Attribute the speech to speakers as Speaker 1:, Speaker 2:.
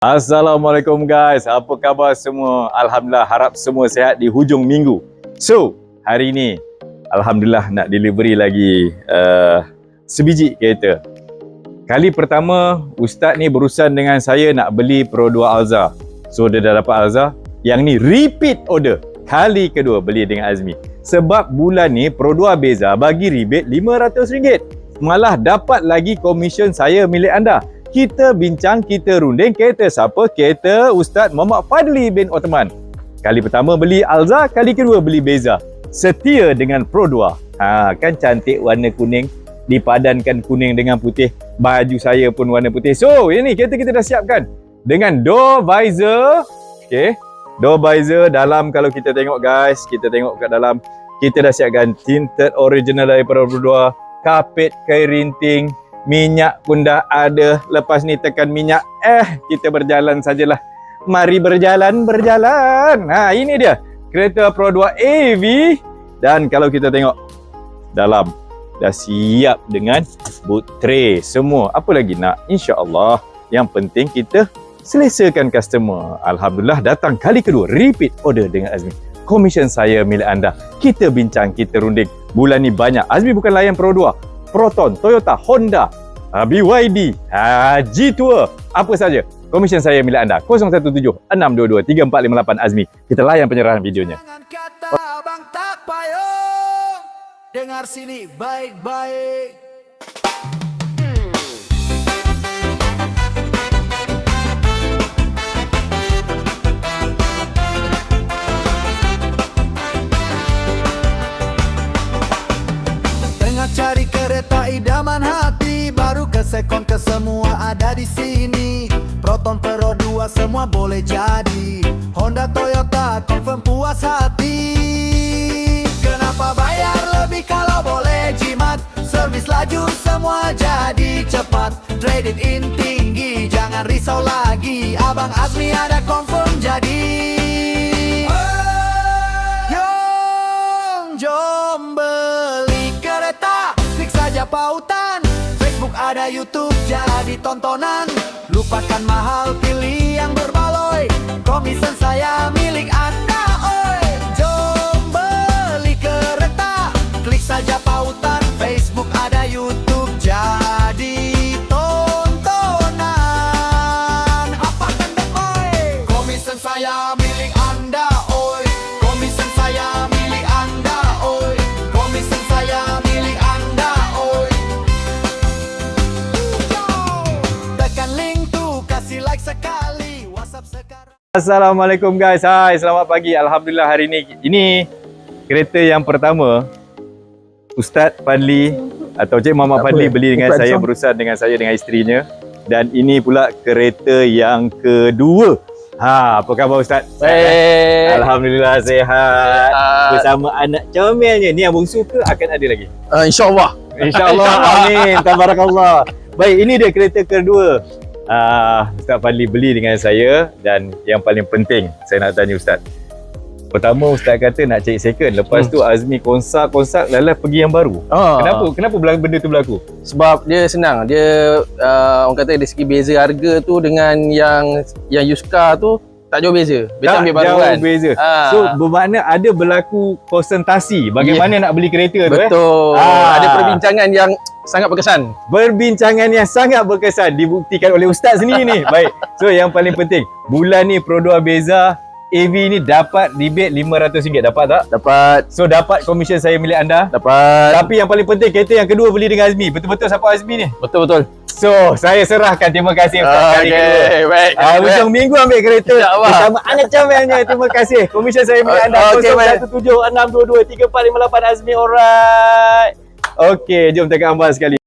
Speaker 1: Assalamualaikum guys, apa khabar semua? Alhamdulillah, harap semua sihat di hujung minggu. So, hari ni Alhamdulillah nak delivery lagi sebiji kereta. Kali pertama, Ustaz ni berurusan dengan saya nak beli Pro 2 Alza. So, dia dah dapat Alza. Yang ni repeat order. Kali kedua beli dengan Azmi. Sebab bulan ni Pro 2 Beza bagi rebate RM500. Malah dapat lagi komisen saya milik anda. Kita bincang, kita runding kereta siapa? Kereta Ustaz Muhammad Fadli bin Othman. Kali pertama beli Alza, kali kedua beli Beza. Setia dengan Pro 2. Kan cantik warna kuning. Dipadankan kuning dengan putih. Baju saya pun warna putih. So, ini kereta kita dah siapkan. Dengan door visor. Okay. Door visor dalam, kalau kita tengok guys. Kita tengok kat dalam. Kita dah siapkan tinted original daripada Pro 2. Kapet kain rinting. Minyak pun dah ada. Lepas ni tekan minyak. Kita berjalan sajalah. Mari berjalan. Ini dia. Kereta Pro 2 AV. Dan kalau kita tengok dalam, dah siap dengan boot tray. Semua. Apa lagi nak? InsyaAllah. Yang penting kita selesakan customer. Alhamdulillah datang kali kedua. Repeat order dengan Azmi. Komisen saya milik anda. Kita bincang, kita runding. Bulan ni banyak. Azmi bukan layan Pro 2. Proton, Toyota, Honda, BYD, G-Tour, apa saja. Komisen saya milik anda. 017-622-3458 Azmi. Kita layan penyerahan videonya.
Speaker 2: Jangan kata abang tak payung. Dengar sini baik-baik. Cari kereta idaman hati, baru ke sekon ke semua ada di sini. Proton Pro 2 semua boleh jadi. Honda Toyota confirm puas hati. Kenapa bayar lebih kalau boleh jimat? Servis laju semua jadi cepat. Trade in tinggi, jangan risau lagi. Abang Azmi ada confirm jadi. Jom beli kereta, klik saja pautan. Facebook ada, YouTube jadi tontonan. Lupakan mahal, pilih yang berbaloi. Komisen saya milik anda, oi. Jom beli kereta, klik saja pautan. Facebook ada, YouTube jadi tontonan. Apa tanda oi? Komisen saya milik anda, oi. Komisen saya milik anda, oi. Komisen saya milik anda, oi. Tekan link tu, kasih like sekali. WhatsApp sekarang.
Speaker 1: Assalamualaikum guys. Hai, selamat pagi. Alhamdulillah hari ini kereta yang pertama Ustaz Fadli atau Cik Muhammad Fadli beli dengan saya, berurusan dengan saya dengan isterinya. Dan ini pula kereta yang kedua. Apa khabar Ustaz?
Speaker 3: Baik.
Speaker 1: Alhamdulillah sihat. Bersama anak comelnya. Ni yang bungsu ke akan ada lagi?
Speaker 3: InsyaAllah.
Speaker 1: InsyaAllah. Amin. Tabarakallah. Baik, ini dia kereta kedua. Ustaz Fadli beli dengan saya. Dan yang paling penting saya nak tanya Ustaz. Pertama Ustaz kata nak cari second. Lepas tu Azmi konsak lalu pergi yang baru. Kenapa benda tu berlaku?
Speaker 3: Sebab dia senang. Dia orang kata dari segi beza harga tu dengan yang used car tu tak jauh beza. Betul ambil baru
Speaker 1: jauh
Speaker 3: kan.
Speaker 1: Beza. So bermakna ada berlaku konsentrasi bagaimana nak beli kereta tu.
Speaker 3: Betul. Ada perbincangan yang sangat berkesan.
Speaker 1: Perbincangan yang sangat berkesan dibuktikan oleh Ustaz sendiri ni. Baik. So yang paling penting, bulan ni Pro 2 Beza AV ni dapat rebate RM500. Dapat tak?
Speaker 3: Dapat.
Speaker 1: So dapat komisen saya milik anda.
Speaker 3: Dapat.
Speaker 1: Tapi yang paling penting, kereta yang kedua beli dengan Azmi. Betul-betul siapa Azmi ni?
Speaker 3: Betul.
Speaker 1: So saya serahkan. Terima kasih Ustaz kali kedua.
Speaker 3: Baik.
Speaker 1: Hujung minggu ambil kereta
Speaker 3: InsyaAllah.
Speaker 1: bersama anak comelnya. Terima kasih. Komisen saya milik anda.
Speaker 3: Okey, baik.
Speaker 1: 017-622-3458 Azmi. Alright. Okey, jom tekan gambar sekali.